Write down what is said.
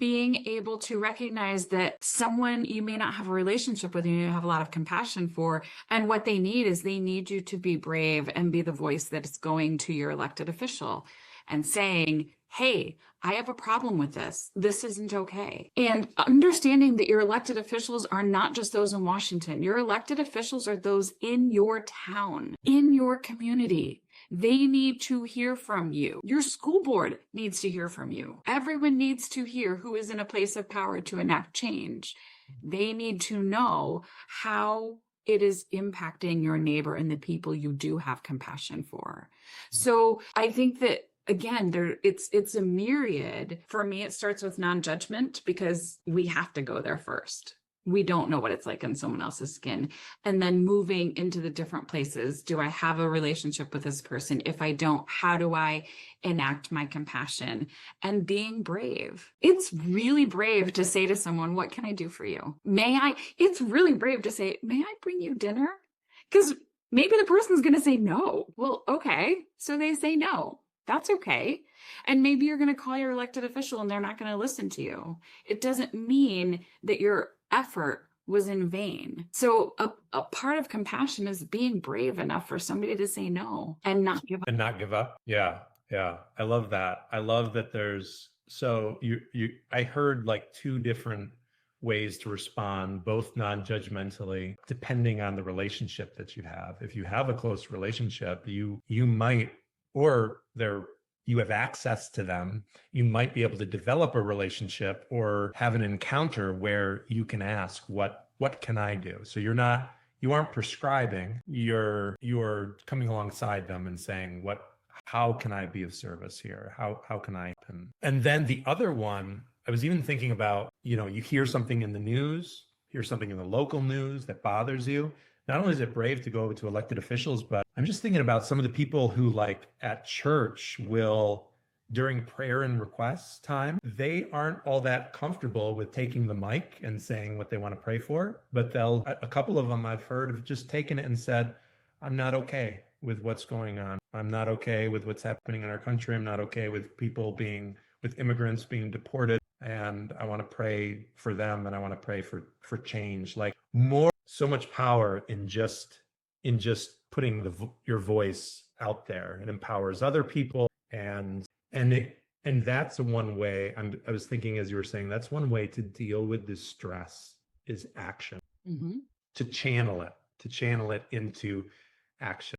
being able to recognize that someone you may not have a relationship with, you have a lot of compassion for, and what they need is they need you to be brave and be the voice that is going to your elected official and saying, hey, I have a problem with this. This isn't okay. And understanding that your elected officials are not just those in Washington. Your elected officials are those in your town, in your community. They need to hear from you. Your school board needs to hear from you. Everyone needs to hear who is in a place of power to enact change. They need to know how it is impacting your neighbor and the people you do have compassion for. So I think that, again, it's a myriad. For me, it starts with non-judgment because we have to go there first. We don't know what it's like in someone else's skin. And then moving into the different places. Do I have a relationship with this person? If I don't, how do I enact my compassion? And being brave. It's really brave to say to someone, what can I do for you? It's really brave to say, may I bring you dinner? Because maybe the person's going to say no. Well, okay. So they say no. That's okay. And maybe you're going to call your elected official and they're not going to listen to you. It doesn't mean that your effort was in vain. So a part of compassion is being brave enough for somebody to say no and not give up. And not give up. Yeah. Yeah. I love that. I love that I heard like two different ways to respond, both non-judgmentally, depending on the relationship that you have. If you have a close relationship, you might, or you have access to them, you might be able to develop a relationship or have an encounter where you can ask, what can I do? So you aren't prescribing, you're coming alongside them and saying, how can I be of service here? How can I? And then the other one, I was even thinking about, you hear something in the news, hear something in the local news that bothers you. Not only is it brave to go to elected officials, but I'm just thinking about some of the people who, like at church, will, during prayer and request time, they aren't all that comfortable with taking the mic and saying what they want to pray for. But a couple of them I've heard have just taken it and said, I'm not okay with what's going on. I'm not okay with what's happening in our country. I'm not okay with with immigrants being deported. And I want to pray for them, and I want to pray for change. Like so much power in just putting your voice out there. It empowers other people, and that's one way. I was thinking as you were saying, that's one way to deal with this stress is action. Mm-hmm. To channel it into action.